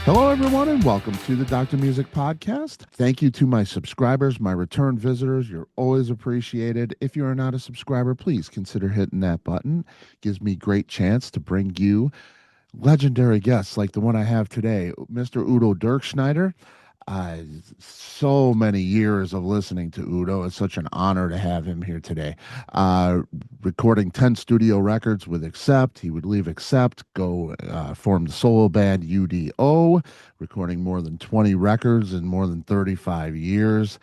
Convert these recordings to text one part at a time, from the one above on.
Hello, everyone, and welcome to the Dr. Music Podcast. Thank you to my subscribers, my return visitors. You're always appreciated. If you are not a subscriber, please consider hitting that button. Gives me great chance to bring you legendary guests like the one I have today, Mr. Udo Dirkschneider. Uh, so many years of listening to Udo. It's such an honor to have him here today. Uh, Recording 10 studio records with Accept. He would leave Accept, go form the solo band U.D.O, recording more than 20 records in more than 35 years.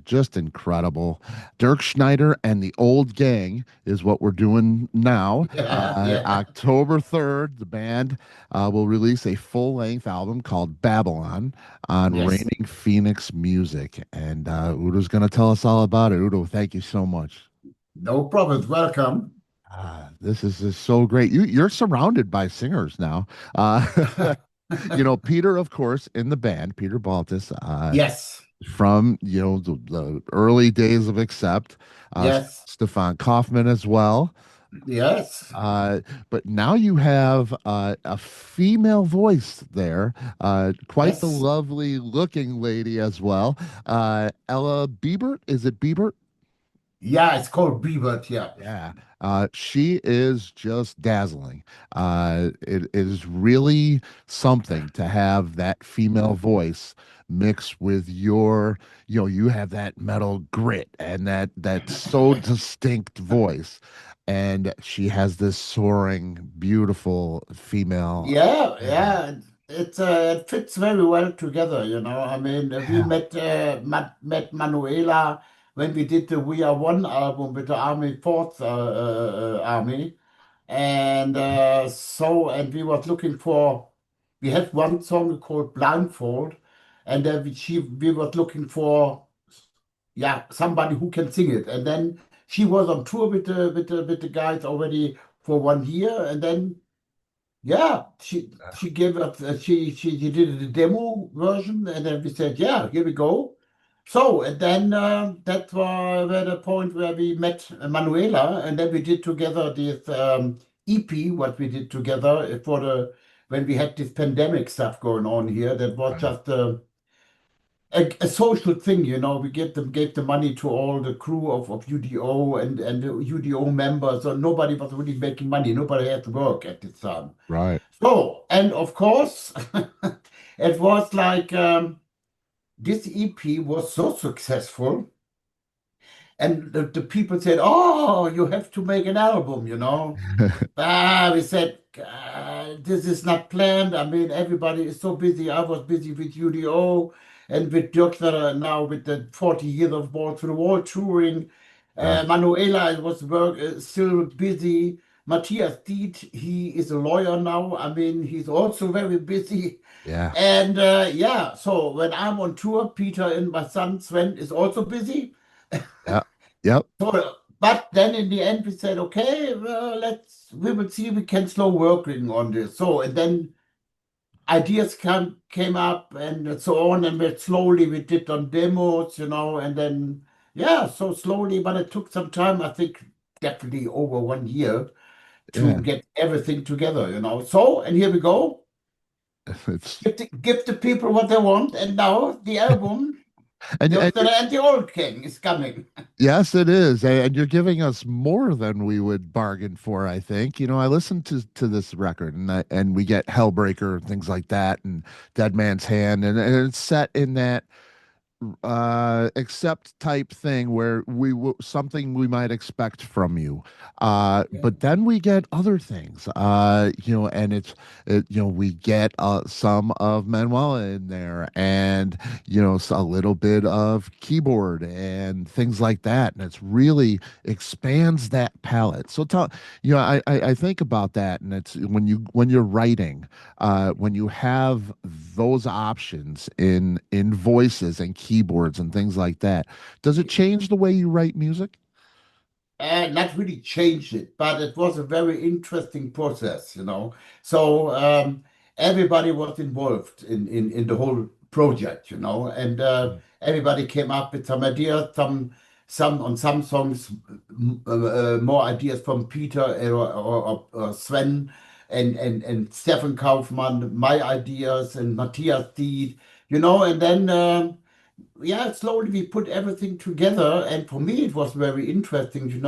Just incredible. Dirk Schneider and the Old Gang is what we're doing now. Yeah. October 3rd, the band will release a full length album called Babylon on Yes. Raining Phoenix Music. And Udo's going to tell us all about it. Udo, thank you so much. No problem. Welcome. This is just so great. You're surrounded by singers now. Peter, of course, in the band, Peter Baltus, Yes. from the early days of Accept, Yes. Stefan Kaufman as well. Yes. Uh, but now you have a female voice there, quite the Yes. lovely looking lady as well. Ella Biebert, is it Biebert? Yeah, it's called Rebirth. Yeah. Yeah. She is just dazzling. It is really something to have that female voice mixed with you have that metal grit and that so distinct voice. And she has this soaring, beautiful female. Yeah. Yeah. It fits very well together, you know. I mean, we Yeah, met Manuela when we did the We Are One album with the Army Fourth Army, and and we was looking for. We had one song called Blindfold, and then we was looking for, yeah, somebody who can sing it. And then she was on tour with the guys already for 1 year, and then yeah, she gave up. She did the demo version, and then we said, yeah, here we go. So and then that was where the point where we met Manuela, and then we did together this EP. What we did together for the when we had this pandemic stuff going on here. That was right, just a social thing, you know. We gave the money to all the crew of UDO and the UDO members. So nobody was really making money. Nobody had to work at this time. right. So, and of course, it was like this EP was so successful, and the people said, "Oh, you have to make an album," you know. We said, this is not planned. I mean, everybody is so busy. I was busy with UDO and with Dirkner now with the 40 years of Ball to the Wall touring. Yeah, Manuela was still busy. Matthias Diet, he is a lawyer now. I mean, he's also very busy. yeah, And yeah, so when I'm on tour, Peter and my son Sven is also busy. yeah, yep, So, but then in the end, we said, okay, well, we will see if we can slow working on this. So, and then ideas came up and so on, and we did on demos, you know, and then, yeah, so slowly, but it took some time, I think definitely over 1 year to yeah. get everything together, you know. So, and here we go. It's Give the people what they want, and now the album, and Doctor and the Old King is coming. yes, it is. And you're giving us more than we would bargain for, I think. I listened to this record and we get Hellbreaker and things like that and Dead Man's Hand and it's set in that accept type thing where something we might expect from you, Yeah. but then we get other things, and we get some of Manuela in there, and a little bit of keyboard and things like that, and it's really expands that palette. So tell I think about that, and it's when you're writing, when you have those options in voices and keyboards and things like that, does it change the way you write music? Not really changed it, but it was a very interesting process, you know. So everybody was involved in the whole project, you know, and Mm. everybody came up with some ideas, some on some songs, more ideas from Peter or Sven. and Stefan Kaufmann, my ideas, and Matthias Diet, and then yeah, slowly we put everything together. And for me, it was very interesting,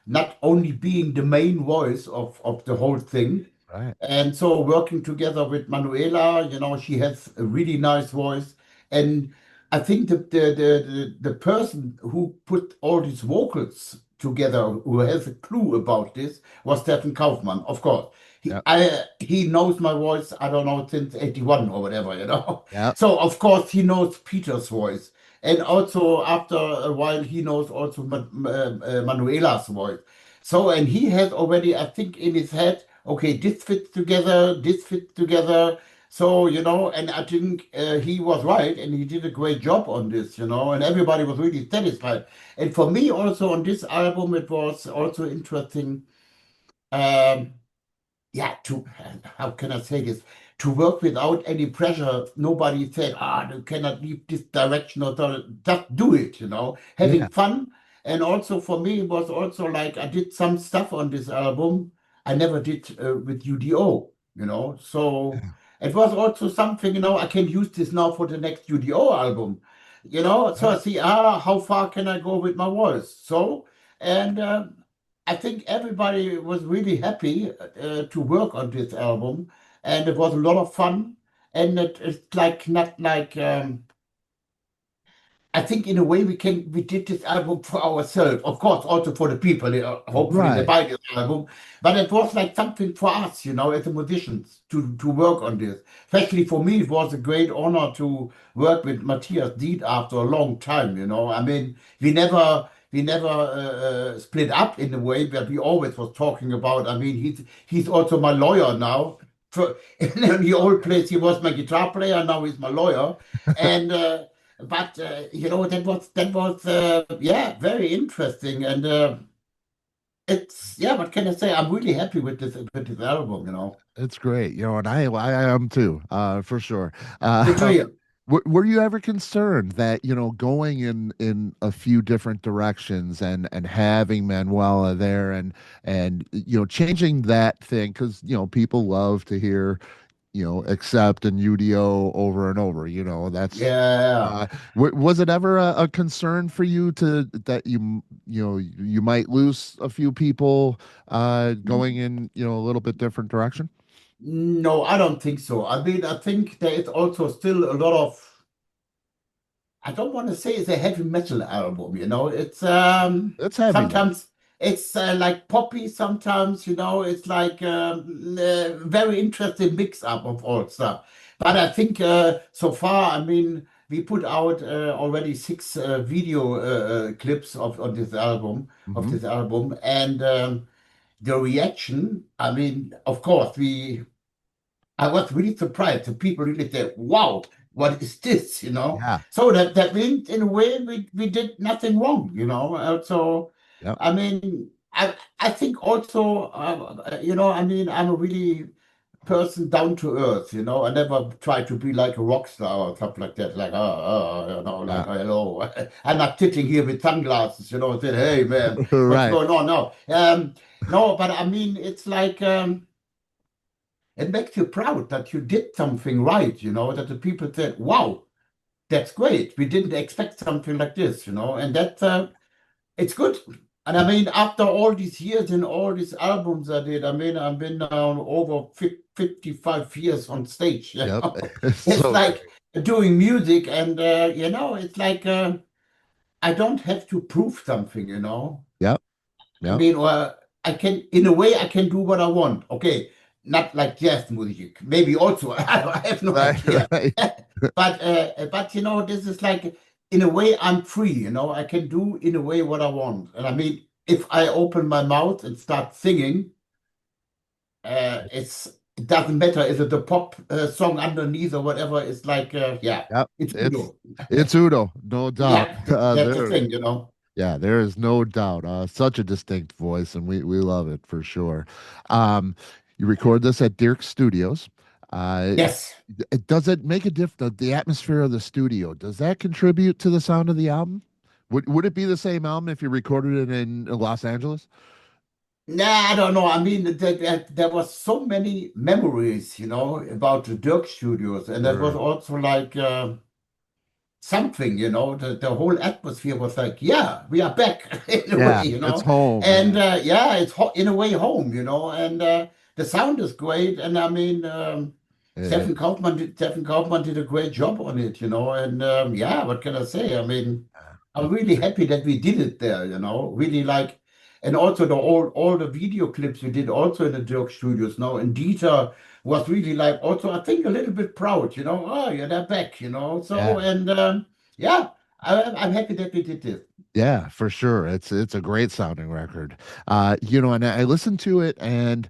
not only being the main voice of the whole thing. Right. And so working together with Manuela, she has a really nice voice. And I think the person who put all these vocals together, who has a clue about this, was Stefan Kaufmann, of course. Yep. He knows my voice, I don't know, since 81 or whatever. Yep. So of course he knows Peter's voice. And also after a while he knows also Manuela's voice. So and he has already, I think, in his head, okay, this fits together. So, and I think he was right and he did a great job on this, and everybody was really satisfied. And for me also on this album, it was also interesting. Um, yeah, how can I say this? To work without any pressure. Nobody said, you cannot leave this direction or just do it, Yeah. having fun. And also for me, it was also like I did some stuff on this album I never did with U.D.O, So Yeah. it was also something, I can use this now for the next U.D.O album, So I Right. see, how far can I go with my voice? So, and I think everybody was really happy to work on this album, and it was a lot of fun. And it's like not like I think in a way we did this album for ourselves, of course, also for the people. Hopefully they Right. buy this album, but it was like something for us, as musicians to work on this. Especially for me, it was a great honor to work with Matthias Diet after a long time. I mean, we never split up in a way, but we always was talking about. I mean, he's also my lawyer now. In the old place, he was my guitar player. Now he's my lawyer, and. But that was yeah, very interesting. And it's, yeah, what can I say? I'm really happy with this album. It's great, and I am too, for sure. Good to Uh, hear. were you ever concerned that, going in a few different directions and having Manuela there and changing that thing because people love to hear accept and UDO over and over. That's Yeah. uh, was it ever a concern for you to that you might lose a few people going in a little bit different direction? No, I don't think so. I mean, I think there is also still a lot of, I don't want to say it's a heavy metal album. It's It's heavy though. sometimes it's like poppy, sometimes, it's like very interesting mix up of all stuff. But I think so far, I mean, we put out already six video clips of Hmm. this album, and the reaction, I mean, of course, I was really surprised. The people really said, "Wow, what is this?" Yeah. So that means, in a way, we did nothing wrong. So Yep. I mean, I think also, I mean, I'm a really person down to earth. I never try to be like a rock star or stuff like that. Like, like, Yeah. hello. I'm not sitting here with sunglasses, saying, "Hey, man, what's Right. going on?" No, no, but I mean, it's like. It makes you proud that you did something right, that the people said, wow, that's great. We didn't expect something like this, and it's good. And I mean, after all these years and all these albums I did, I mean, I've been now over 55 years on stage, Yep. It's It's so like great. doing music, and, it's like I don't have to prove something. Yep. I Yep. mean, I can, in a way, I can do what I want. Okay, not like jazz music. Maybe also, I have no Right. idea. Right. But this is like, in a way, I'm free. I can do in a way what I want. And I mean, if I open my mouth and start singing, it doesn't matter. Is it a pop song underneath or whatever? It's like, yeah, Yep. it's It's Udo. it's Udo, no doubt. Yeah, that's the thing. Yeah, there is no doubt. Such a distinct voice, and we love it for sure. Um, you record this at Dirk Studios. Yes. Does it make a difference? The atmosphere of the studio, does that contribute to the sound of the album? Would it be the same album if you recorded it in Los Angeles? Nah, I don't know. I mean, there was so many memories, about the Dirk Studios, and that was Sure. also like something, the whole atmosphere was like, yeah, we are back in a Yeah, way, it's home. and Yeah. yeah, it's in a way home, and the sound is great, and I mean, It is. Stefan Kaufmann did a great job on it, and yeah, what can I say? I mean, Yeah, I'm it's really great. happy that we did it there, really like, and also all the video clips we did also in the Dirk Studios, and Dieter was really like also I think a little bit proud, oh yeah, they're back, so Yeah. and yeah, I'm happy that we did this. Yeah, for sure. It's a great sounding record. And I listened to it and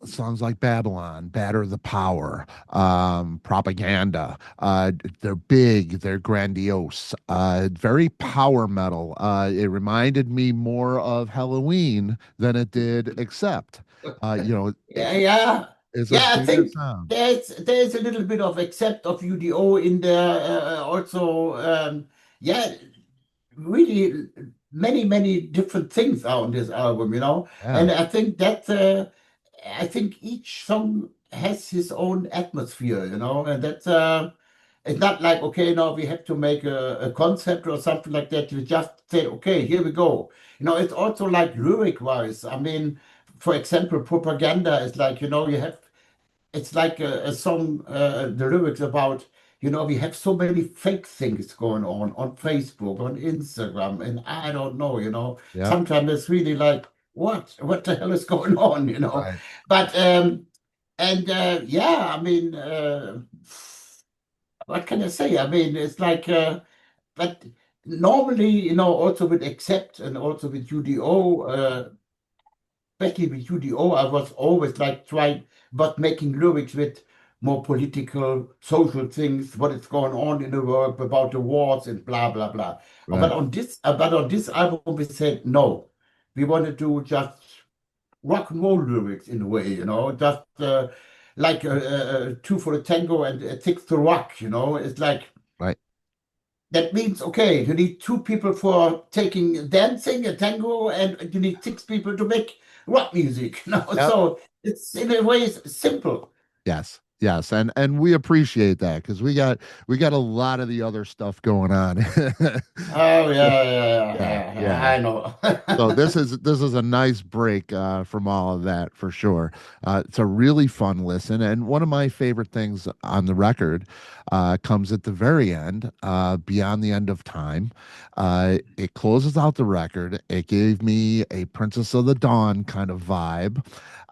songs like Babylon, Batter the Power, Propaganda. They're big, they're grandiose, very power metal. It reminded me more of Halloween than it did Accept. Yeah, yeah, It's a yeah. I bigger think sound. there's a little bit of accept of UDO in there also. Yeah, really many different things are on this album, Yeah, and I think each song has his own atmosphere, and that's it's not like okay, now we have to make a concept or something like that. You just say, okay, here we go. It's also like lyric wise. I mean, for example, propaganda is like, you have it's like a song, the lyrics about, we have so many fake things going on Facebook, on Instagram, and I don't know, yep, sometimes it's really like, what the hell is going on, right, But, and yeah, I mean, what can I say? I mean, it's like, but normally, also with Accept and also with UDO, especially with UDO, I was always like trying, but making lyrics with more political, social things, what is going on in the world about the wars and blah blah blah. right. But on this album, we said no, we want to do just rock and roll lyrics in a way, just like two for a tango and six to rock, It's like Right. that means okay, you need two people for taking dancing a tango, and you need six people to make rock music. Yep. So it's in a way it's simple. Yes. Yes. And we appreciate that because we got a lot of the other stuff going on. Oh yeah, yeah, Yeah. yeah, yeah, Yeah. I know. So this is a nice break from all of that for sure. It's a really fun listen, and one of my favorite things on the record comes at the very end, "Beyond the End of Time." It closes out the record. It gave me a Princess of the Dawn kind of vibe,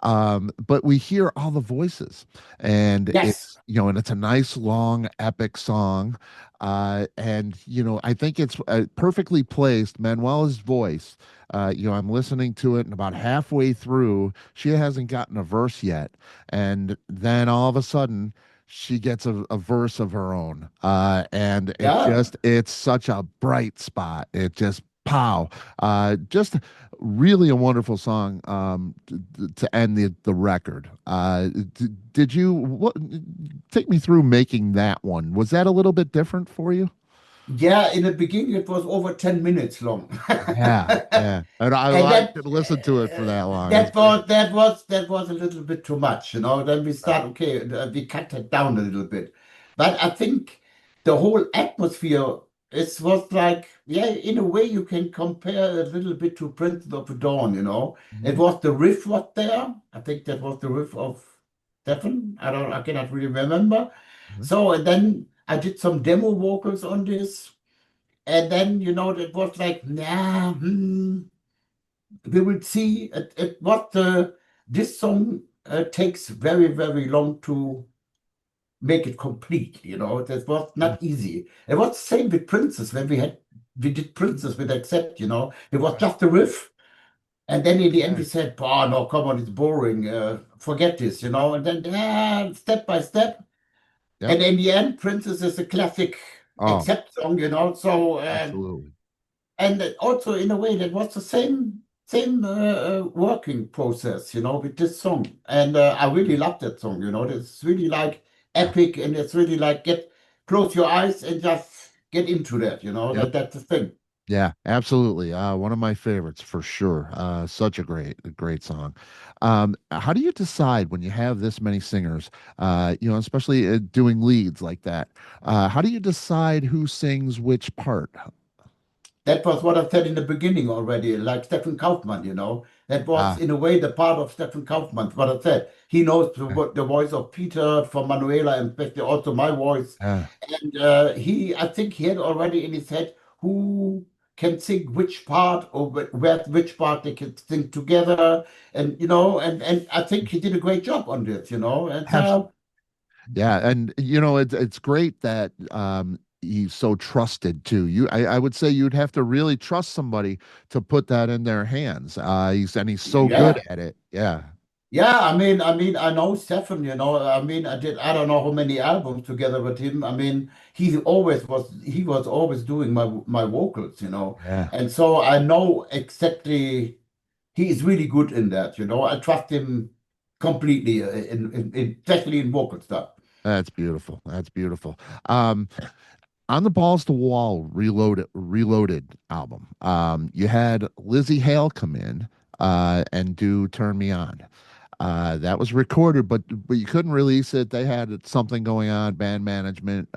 but we hear all the voices, and Yes, it's a nice long epic song. And I think it's perfectly placed. Manuela's voice, I'm listening to it, and about halfway through, she hasn't gotten a verse yet. And then all of a sudden, she gets a verse of her own. And yeah, it's such a bright spot. It just, pow. Just really a wonderful song to end the record. Did you take me through making that one? Was that a little bit different for you? yeah. In the beginning, it was over 10 minutes long. Yeah, yeah. And And I could listen to it for that long. It's great. that was a little bit too much, Then we start, okay, we cut it down a little bit. But I think the whole atmosphere was like, yeah, in a way you can compare a little bit to Prince of the Dawn, It Mhm, was the riff was there. I think that was the riff of Stefan. I cannot really remember. mhm. So and then I did some demo vocals on this. And then, it was like, nah, we will see what this song takes very long to make it complete. That was Yeah, not easy. It was the same with Princess when we did Princess with Accept. It was right. just a riff, and then in the end we Yeah, said, "Oh no, come on, it's boring. Forget this." And then step by step, yep. and in the end, Princess is a classic Oh, Accept song. So. absolutely. And also in a way that was the same working process, with this song. And I really love that song. It's really like Yeah. epic, and it's really like get close your eyes and just get into that. Yep. That's the thing. Yeah, absolutely. One of my favorites for sure. Such a great song. How do you decide when you have this many singers, especially doing leads like that? How do you decide who sings which part? That was what I said in the beginning already, like Stefan Kaufmann, you know. That was, Ah, in a way, the part of Stefan Kaufmann, what I said. He knows the voice of Peter from Manuela and especially also my voice. uh, And I think he had already in his head who can sing which part or where which part they can sing together. And, and I think he did a great job on this, And Yeah, and it's great that he's so trusted too. I would say you'd have to really trust somebody to put that in their hands. He's so good yeah. at it. Yeah, Yeah, I know Stefan, I don't know how many albums together with him. He was always doing my vocals, yeah, And so I know exactly he is really good in that. I trust him completely especially in vocal stuff. that's beautiful. That's beautiful. Um, on the Balls to Wall Reloaded album, you had Lizzie Hale come in and do Turn Me On. That was recorded, but you couldn't release it. They had something going on. Band management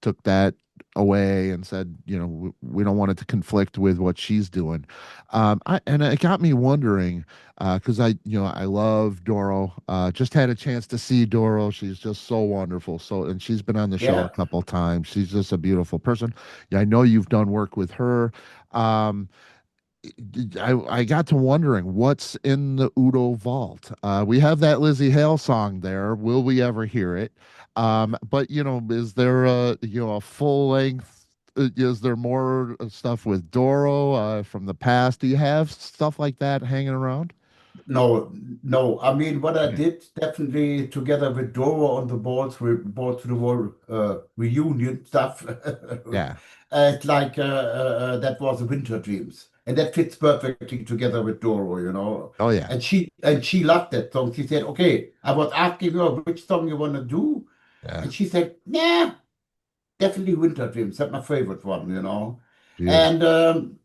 took that away and said, we don't want it to conflict with what she's doing. And it got me wondering because I love Doro. Just had a chance to see Doro. She's just so wonderful. So and she's been on the show a Yeah. couple times. She's just a beautiful person. Yeah, I know you've done work with her. Um, I got to wondering what's in the Udo vault. We have that Lizzie Hale song there. Will we ever hear it? But is there a full length? Is there more stuff with Doro from the past? Do you have stuff like that hanging around? No, no. What I Okay. did definitely together with Doro on the balls to the wall reunion stuff. Yeah. It's like that was Winter Dreams, and that fits perfectly together with Doro. Oh yeah. And she loved that song. She said, "Okay." I was asking her which song you want to do, Yeah. and she said, "Nah, definitely Winter Dreams. That's my favorite one." Beautiful. And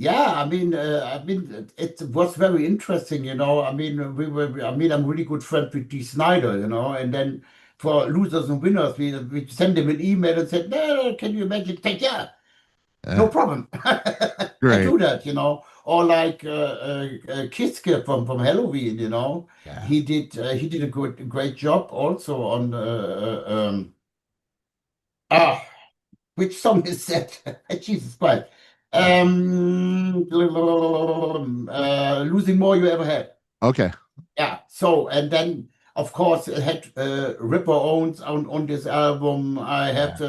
yeah, it was very interesting. I'm really good friends with D. Snyder, and then for losers and winners, we send him an email and said, no, can you imagine? Say, yeah, no Yeah. problem. I Great. do that. Or like Kiske from Halloween. Yeah. He did a great job also on ah which song is that? Jesus Christ. Losing More You Ever Had. Okay. Yeah. So, and then, of course, I had Ripper Owens on this album. I Yeah. had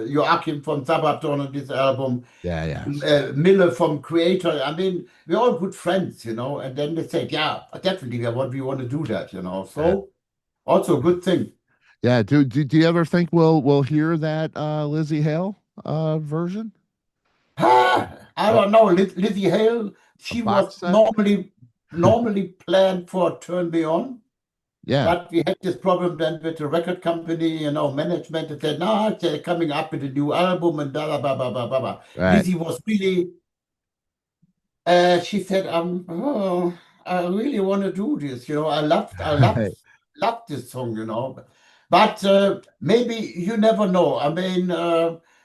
Joachim from Sabaton on this album. Yeah. Yeah. Miller from Creator. We're all good friends. And then they said, yeah, definitely, what we want to do that. Yeah. So, also a good thing. Yeah. Do you ever think we'll hear that Lizzie Hale version? I Uh, don't know. Lizzie Hale, a she was box set? normally planned for Turn Me On, Yeah. but we had this problem then with the record company, management that said, no, they're coming up with a new album and blah, blah, blah, blah, blah, blah. Right. Lizzie was really she said, I really want to do this. I loved this song. But maybe you never know.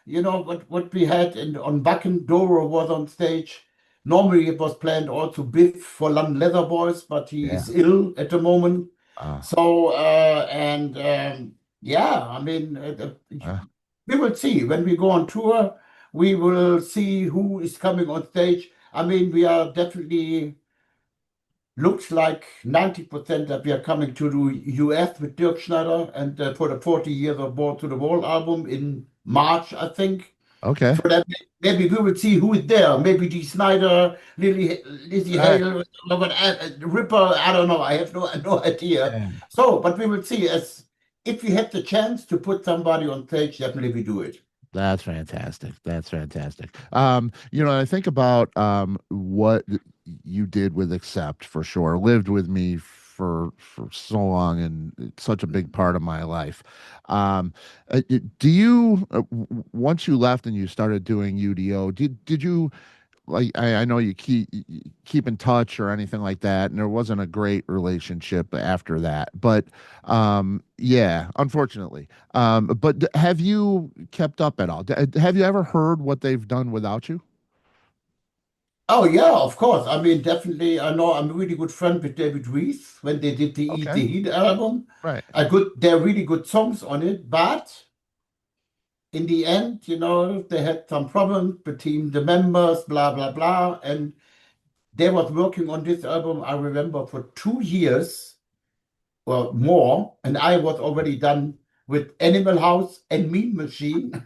What we had on Wacken, Doro was on stage. Normally it was planned also Biff for London Leather Boys, but he Yeah. is ill at the moment. Uh, So, and yeah, uh, we will see when we go on tour. We will see who is coming on stage. We are definitely looks like 90% that we are coming to the US with Dirkschneider and for the 40 years of Ball to the Wall album in March, I think. okay. So that maybe we will see who is there. Maybe Dee Snyder, Lizzie Right. Hale, Ripper. I don't know. I have no idea. Yeah. So, but we will see. As if we have the chance to put somebody on stage, definitely we do it. That's fantastic. That's fantastic. I think about what you did with Accept for sure. Lived with me for so long, and it's such a big part of my life. Do you once you left and you started doing UDO, did you like I know you keep in touch or anything like that, and there wasn't a great relationship after that, but yeah, unfortunately. But have you kept up at all? Have you ever heard what they've done without you? Oh yeah, of course. I mean, definitely. I know I'm a really good friend with David Reese when they did the Eat Okay, the Heat album. right. There are really good songs on it, but in the end, they had some problems between the members, blah blah blah, and they was working on this album. I remember for 2 years or more, and I was already done with Animal House and Mean Machine.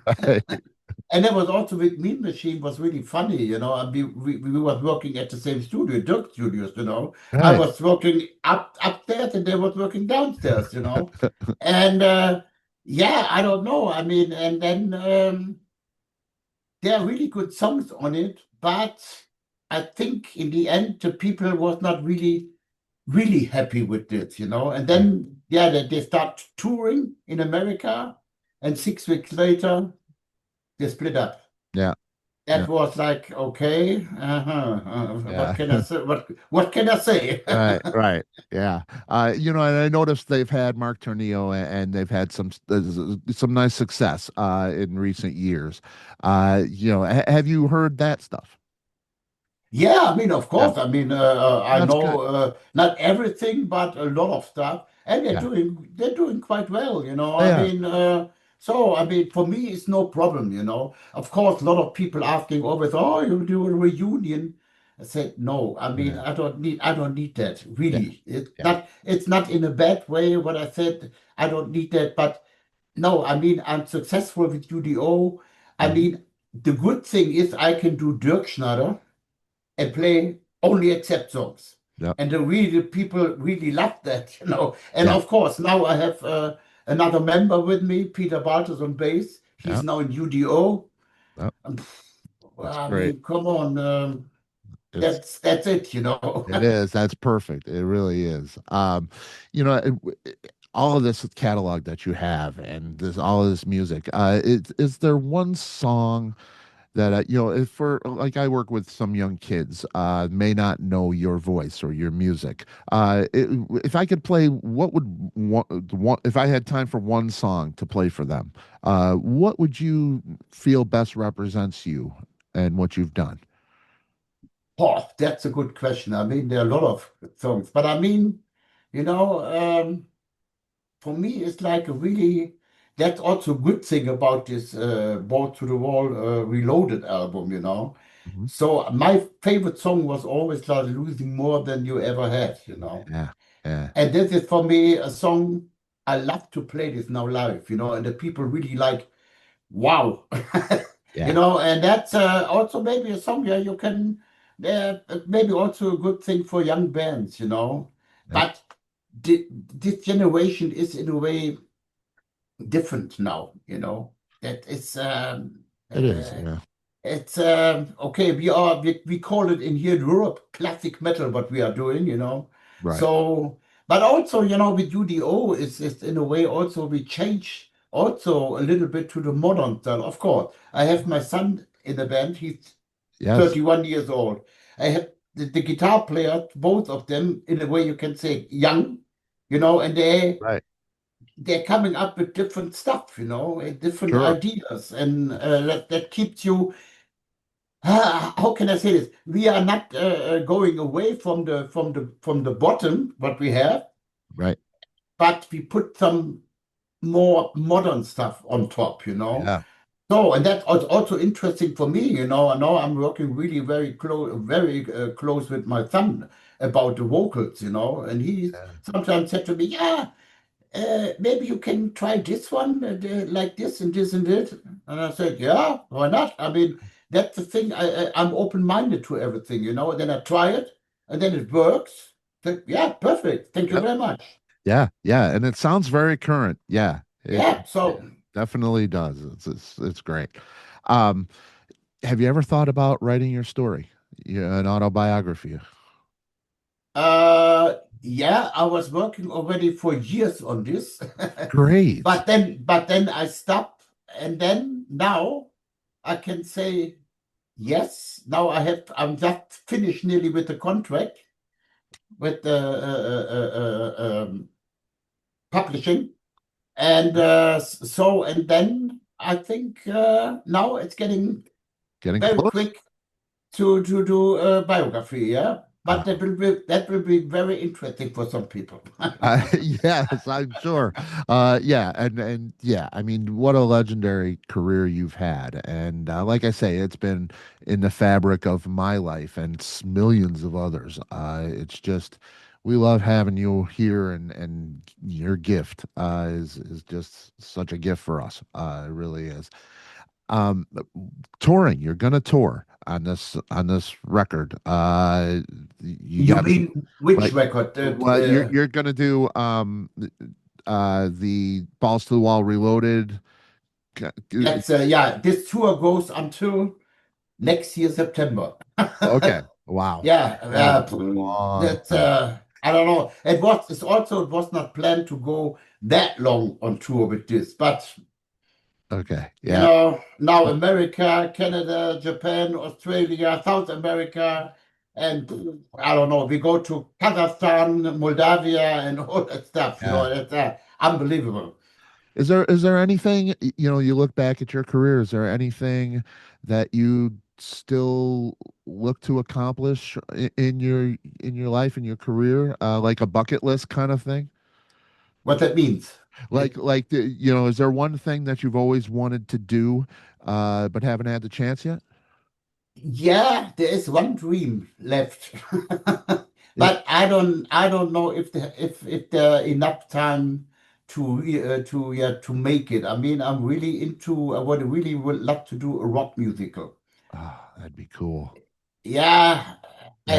And that was also with Mean Machine was really funny. And we was working at the same studio, Dirk Studios. I Right. was working upstairs and they was working downstairs. And yeah, I don't know. I mean, and then there are really good songs on it, but I think in the end the people was not really happy with this. And Right. then yeah, they start touring in America, and 6 weeks later they split up. Yeah. Yeah. That was like, okay, what Yeah. can I say? What can I say? Right, right. Yeah. And I noticed they've had Mark Tornillo and they've had some nice success in recent years. Have you heard that stuff? Yeah, I mean, of Yeah. course. I mean, I That's know good. not everything, but a lot of stuff, and they're Yeah. doing quite well. They I are. mean, so I mean, for me, it's no problem. Of course, a lot of people asking always, "Oh, you do a reunion?" I said, "No. I mean, Yeah. I don't need that. Yeah. Really, Yeah. it's not in a bad way. What I said, I don't need that, but." No, I mean, I'm successful with UDO. I Hmm. mean, the good thing is I can do Dirkschneider and play only accept songs. Yep. And the people really love that. And Yeah. of course, now I have another member with me, Peter Bartos on bass. He's Yep. now in UDO. Yep. And, That's I great. mean, come on, It's that's it. it is. That's perfect. It really is. You know, all of this catalog that you have and this all of this music, is there one song that if for like I work with some young kids may not know your voice or your music. If I could play, what would one if I had time for one song to play for them, what would you feel best represents you and what you've done? Oh, that's a good question. I mean, there are a lot of songs, but I mean, you know, for me, it's like a really, that's also a good thing about this Ball to the Wall Reloaded album. Mhm. So my favorite song was always like Losing More Than You Ever Had. Yeah, yeah, And this is for me a song I love to play this now live, and the people really like, wow. yeah, And that's also maybe a song, yeah, you can, maybe also a good thing for young bands. yep. But this generation is in a way different now. That It is. uh, Yeah, it's okay. We call it in here in Europe classic metal what we are doing. right. So, but also with UDO is in a way also we change also a little bit to the modern style. Of course, I have my son in the band. He's Yes, 31 years old. I have the guitar players, both of them, in a way you can say young, and right. they're coming up with different stuff, and different Sure. ideas, and that keeps you. How can I say this? We are not going away from the bottom what we have, Right. but we put some more modern stuff on top. Yeah. So, and that's also interesting for me. I know I'm working really very close with my son about the vocals, and he Yeah. sometimes said to me, "Yeah, maybe you can try this one, like this and this and this." And I said, "Yeah, why not? I mean, that's the thing. I'm open-minded to everything. And then I try it, and then it works. Said, yeah, perfect. Thank you Yep. very much. Yeah. Yeah. And it sounds very current. Yeah. Yeah. It So, definitely does. It's great. Um, have you ever thought about writing your story, yeah, an autobiography? uh, Yeah, I was working already for years on this, Great. but then I stopped, and then now I can say yes. Now I'm just finished nearly with the contract with the publishing, and and then I think now it's getting Getting very close. quick to do a biography. Yeah, but Uh, that will be very interesting for some people. yes, I'm sure. Yeah, and yeah, I mean, what a legendary career you've had, and like I say, it's been in the fabric of my life and millions of others. It's just we love having you here, and your gift is just such a gift for us. It really is. Um, touring, you're gonna tour on this record. You You got to mean which like record? well, you're gonna do the Balls to the Wall Reloaded. That's yeah. This tour goes until next year September. Okay, wow, Yeah, that's a long that's time. I don't know. It was not planned to go that long on tour with this, but Okay, you yeah. know, now America, Canada, Japan, Australia, South America, and I don't know, we go to Kazakhstan, Moldavia, and all that stuff. You know, Yeah. it's unbelievable. Is there anything, you look back at your career, is there anything that you still look to accomplish in your life, in your career, like a bucket list kind of thing? What that means. Is there one thing that you've always wanted to do, but haven't had the chance yet? Yeah, there is one dream left, It, but I don't know if there enough time to make it. I mean, I'm really into. I would love to do a rock musical. that'd be cool. Yeah, Yeah,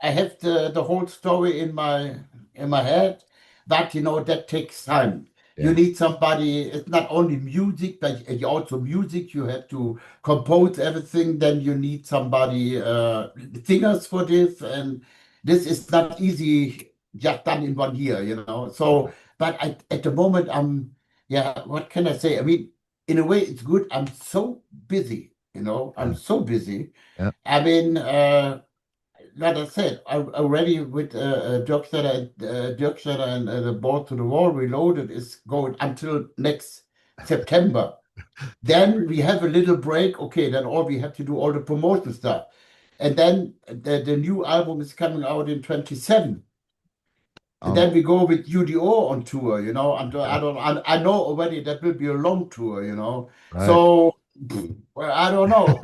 I have the whole story in my head, but you know that takes time. You yeah, need somebody. It's not only music, but also music. You have to compose everything. Then you need somebody singers for this, and this is not easy just done in 1 year, you know. So, but at the moment, yeah. What can I say? I mean, in a way, it's good. I'm so busy, you know. I'm yeah, so busy. yeah. I mean, like I said, I already with Dirkschneider and the Ball to the Wall Reloaded is going until next September. Then we have a little break. Okay, then all we have to do all the promotion stuff. And then the new album is coming out in 27. And Um, then we go with U.D.O on tour, you know. And yeah, I know already that will be a long tour, you know. right. So well, I don't know.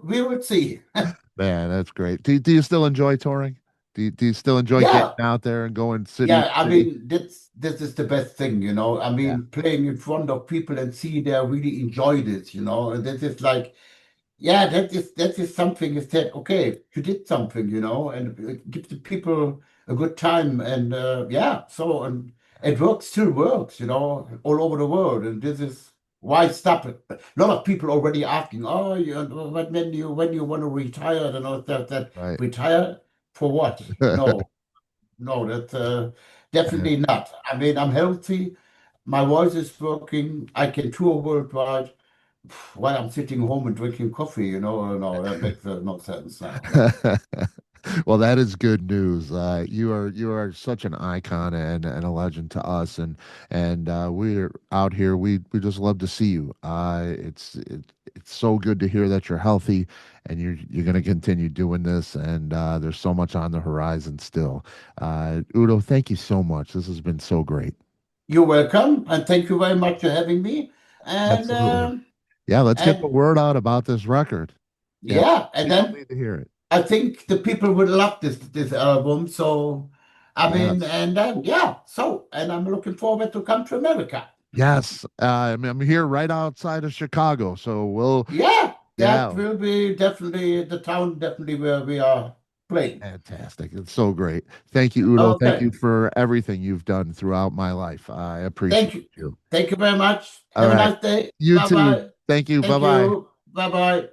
We will see. Man, that's great. Do you still enjoy touring? Do you still enjoy getting Yeah, out there and going city to yeah. I city? mean, this is the best thing, you know. I Yeah, mean, playing in front of people and see they really enjoyed it, you know. And this is like, yeah, that is something. Is that okay? You did something, you know, and it gives the people a good time. And yeah, so and it works, still works, you know, all over the world. And this is why stop it. A lot of people already asking, oh, when you want to retire, you know, that right. retire for what? No, no, that Yeah. definitely not. I mean, I'm healthy. My voice is working. I can tour worldwide while I'm sitting home and drinking coffee. You know, no, that makes no sense now. No. Well, that is good news. You are such an icon and a legend to us, and we're out here. We just love to see you. It's so good to hear that you're healthy and you're going to continue doing this. And there's so much on the horizon still. Udo, thank you so much. This has been so great. You're welcome, and thank you very much for having me. And Absolutely. Yeah, let's get the and word out about this record. Yeah, yeah, and people then need to hear it. I think the people would love this album. So I mean, Yes. and then yeah, so and I'm looking forward to come to America. Yes, I'm here right outside of Chicago, so Yeah, that yeah, will be definitely the town, definitely where we are playing. fantastic. It's so great. Thank you, Udo. Thank Okay. you for everything you've done throughout my life. I appreciate Thank you. you. Thank you very much. All Have a right. nice day. You Bye too. bye. Thank you. Bye Thank bye. you. Bye bye.